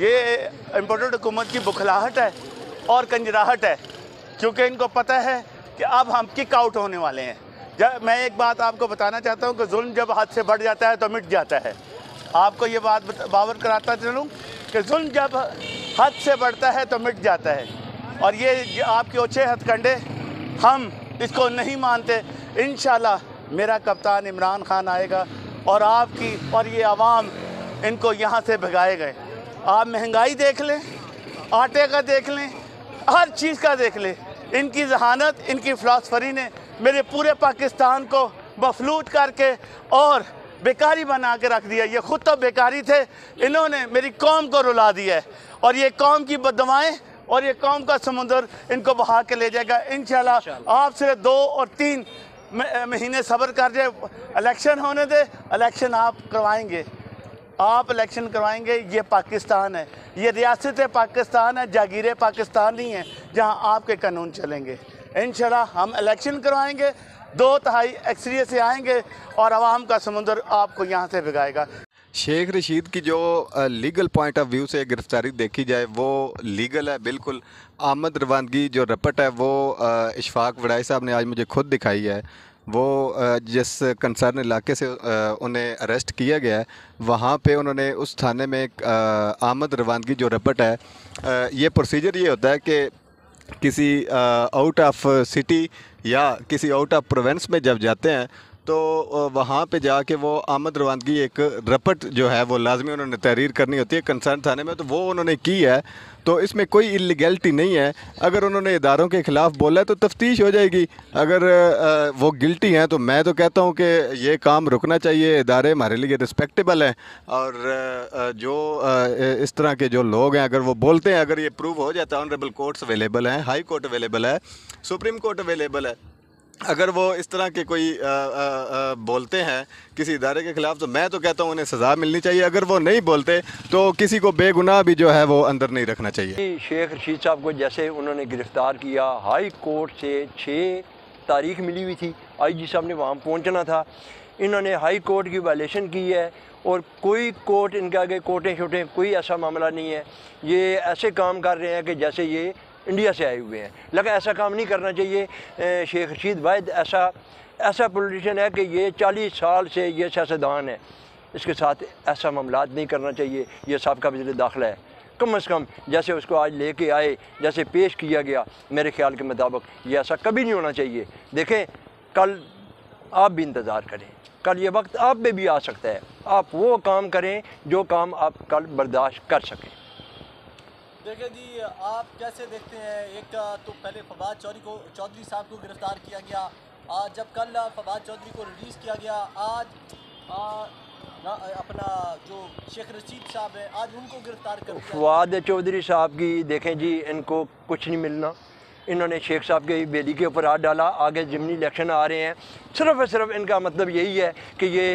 ये इम्पोर्टेड हुकूमत की बुखलाहट है और कंजराहट है, क्योंकि इनको पता है कि अब हम किक आउट होने वाले हैं। जब मैं एक बात आपको बताना चाहता हूँ कि जुल्म जब हद से बढ़ जाता है तो मिट जाता है। आपको ये बात बावर कराता चलूँ कि जुल्म जब हद से बढ़ता है तो मिट जाता है, और ये आपके ओछे हथकंडे हम इसको नहीं मानते। इंशाल्लाह मेरा कप्तान इमरान खान आएगा और आपकी और ये आवाम इनको यहाँ से भगाए गए। आप महंगाई देख लें, आटे का देख लें, हर चीज़ का देख लें। इनकी जहानत, इनकी फ़िलासफ़री ने मेरे पूरे पाकिस्तान को मफलूट करके और बेकारी बना के रख दिया। ये ख़ुद तो बेकारी थे, इन्होंने मेरी कौम को रुला दिया है, और ये कौम की बददुआएं और ये कौम का समुंदर इनको बहा के ले जाएगा। इंशाल्लाह आप सिर्फ 2 और 3 महीने सब्र कर जाए, इलेक्शन होने दे, इलेक्शन आप करवाएंगे, आप इलेक्शन करवाएंगे। ये पाकिस्तान है, ये रियासत पाकिस्तान है, जागीर पाकिस्तान नहीं है जहां आपके कानून चलेंगे। इंशाल्लाह हम इलेक्शन करवाएंगे, 2/3 अक्सरियत से आएंगे और आवाम का समुंदर आपको यहाँ से भिगाएगा। शेख रशीद की जो लीगल पॉइंट ऑफ व्यू से गिरफ्तारी देखी जाए वो लीगल है बिल्कुल। आमद रवानगी जो रपट है वो इशफाक वड़ाई साहब ने आज मुझे खुद दिखाई है। वो जिस कंसर्न इलाके से उन्हें अरेस्ट किया गया है वहाँ पे उन्होंने उस थाने में आमद रवानगी जो रपट है, ये प्रोसीजर ये होता है कि किसी आउट ऑफ सिटी या किसी आउट ऑफ प्रोविंस में जब जाते हैं तो वहाँ पे जाके वो आमद रवानगी एक रपट जो है वो लाजमी उन्होंने तहरीर करनी होती है कंसर्न थाने में, तो वो उन्होंने की है। तो इसमें कोई इलीगैलिटी नहीं है। अगर उन्होंने इदारों के ख़िलाफ़ बोला है तो तफ्तीश हो जाएगी। अगर वो गिल्टी हैं तो मैं तो कहता हूँ कि ये काम रुकना चाहिए। इदारे हमारे लिए रिस्पेक्टेबल हैं, और जो इस तरह के जो लोग हैं अगर वो बोलते हैं, अगर ये प्रूव हो जाता है, ऑनरेबल कोर्ट्स अवेलेबल हैं, हाई कोर्ट अवेलेबल है, सुप्रीम कोर्ट अवेलेबल है, अगर वो इस तरह के कोई बोलते हैं किसी इदारे के ख़िलाफ़ तो मैं तो कहता हूँ उन्हें सज़ा मिलनी चाहिए। अगर वो नहीं बोलते तो किसी को बेगुनाह भी जो है वो अंदर नहीं रखना चाहिए। शेख रशीद साहब को जैसे उन्होंने गिरफ़्तार किया, हाई कोर्ट से 6 तारीख मिली हुई थी, आईजी साहब ने वहाँ पहुँचना था। इन्होंने हाई कोर्ट की वायलेशन की है और कोई कोर्ट इनके आगे कोर्टें शोटें कोई ऐसा मामला नहीं है। ये ऐसे काम कर रहे हैं कि जैसे ये इंडिया से आए हुए हैं, लेकिन ऐसा काम नहीं करना चाहिए। शेख रशीद वाहिद ऐसा पॉलिटिशियन है कि ये 40 साल से ये सियासतदान है, इसके साथ ऐसा मामला नहीं करना चाहिए। ये साबिक़ा वज़ीर दाखिला है, कम अज़ कम जैसे उसको आज लेके आए, जैसे पेश किया गया, मेरे ख्याल के मुताबिक ये ऐसा कभी नहीं होना चाहिए। देखें, कल आप भी इंतज़ार करें, कल ये वक्त आप में भी आ सकता है। आप वो काम करें जो काम आप कल बर्दाश्त कर सकें। देखिए जी, आप कैसे देखते हैं, एक तो पहले फवाद चौधरी साहब को गिरफ़्तार किया गया, आज जब कल फवाद चौधरी को रिलीज़ किया गया, आज अपना जो शेख रशीद साहब है आज उनको गिरफ़्तार कर दिया। फवाद चौधरी साहब की देखें जी, इनको कुछ नहीं मिलना। इन्होंने शेख साहब की बेली के ऊपर हाथ डाला, आगे ज़िमनी इलेक्शन आ रहे हैं, सिर्फ़ और सिर्फ इनका मतलब यही है कि ये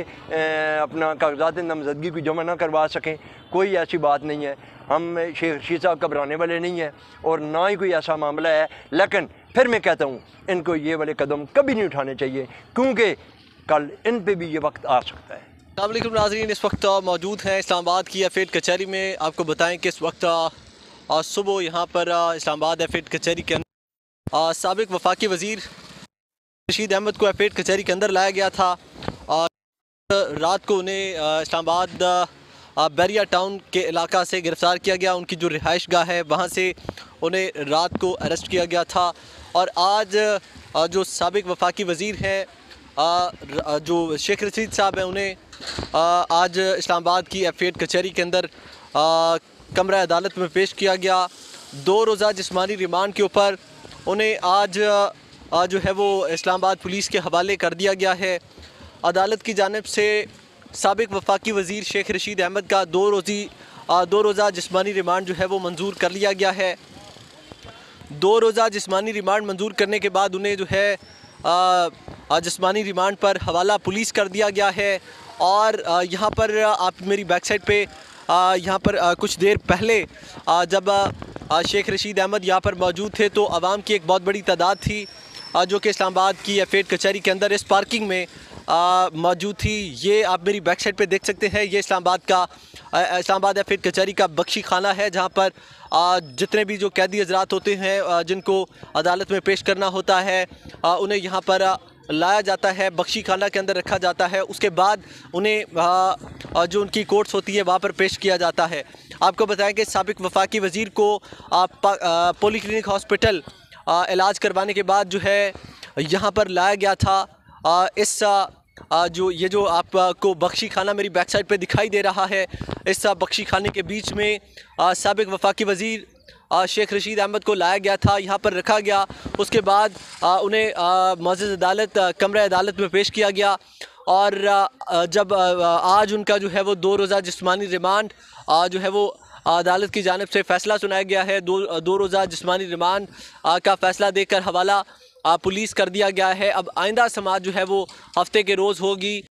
अपना कागजात नामज़दगी को जमा ना करवा सकें। कोई ऐसी बात नहीं है, हम शेख रशीद साहब घबराने वाले नहीं हैं और ना ही कोई ऐसा मामला है। लेकिन फिर मैं कहता हूँ इनको ये वाले कदम कभी नहीं उठाने चाहिए, क्योंकि कल इन पे भी ये वक्त आ सकता है। अस्सलाम वालेकुम नाज़रीन, इस वक्त मौजूद हैं इस्लामाबाद की एफएड कचहरी में। आपको बताएं कि इस वक्त सुबह यहाँ पर इस्लामाबाद एफएड कचहरी के अंदर साबिक़ वफाकी वज़ीर रशीद अहमद को एफएड कचहरी के अंदर लाया गया था। रात को उन्हें इस्लामाबाद बैरिया टाउन के इलाका से गिरफ़्तार किया गया। उनकी जो रिहाइश गाह है वहाँ से उन्हें रात को अरेस्ट किया गया था। और आज जो साबिक़ वफाकी वज़ीर हैं जो शेख रशीद साहब हैं, उन्हें आज इस्लामाबाद की एफएड कचहरी के अंदर कमरा अदालत में पेश किया गया। 2 रोज़ा जिस्मानी रिमांड के ऊपर उन्हें आज जो है वो इस्लामाबाद पुलिस के हवाले कर दिया गया है। अदालत की जानिब से साबिक़ वफाकी वज़ीर शेख रशीद अहमद का 2 रोज़ा जिस्मानी रिमांड जो है वो मंजूर कर लिया गया है। 2 रोज़ा जिस्मानी रिमांड मंजूर करने के बाद उन्हें जो है जिस्मानी रिमांड पर हवाला पुलिस कर दिया गया है। और यहाँ पर आप मेरी बैक साइड पे यहाँ पर कुछ देर पहले जब शेख रशीद अहमद यहाँ पर मौजूद थे तो आवाम की एक बहुत बड़ी तादाद थी जो कि इस्लामाबाद की एफएड कचहरी के अंदर इस पार्किंग में मौजूद थी। ये आप मेरी बैक साइड पे देख सकते हैं, ये इस्लामाबाद का इस्लामाबाद एफिड कचहरी का बख्शी खाना है, जहाँ पर जितने भी जो कैदी हजरात होते हैं जिनको अदालत में पेश करना होता है उन्हें यहाँ पर लाया जाता है, बख्शी खाना के अंदर रखा जाता है। उसके बाद उन्हें जो उनकी कोर्ट्स होती है वहाँ पर पेश किया जाता है। आपको बताएं कि साबिक वफाकी वज़ीर को पॉलीक्लिनिक हॉस्पिटल इलाज करवाने के बाद जो है यहाँ पर लाया गया था। इस जो आपको बख्शी खाना मेरी बैक साइड पे दिखाई दे रहा है, इस बख्शी खाने के बीच में साबिक वफाकी वज़ीर शेख रशीद अहमद को लाया गया था, यहाँ पर रखा गया। उसके बाद उन्हें मुअज़्ज़ज़ अदालत कमरे अदालत में पेश किया गया और जब आज उनका जो है वो 2 रोज़ा जिस्मानी रिमांड जो है वो अदालत की जानिब से फ़ैसला सुनाया गया है। 2 रोज़ा जिस्मानी रिमांड का फ़ैसला देकर हवाला पुलिस कर दिया गया है। अब आइंदा समाअत जो है वो हफ्ते के रोज़ होगी।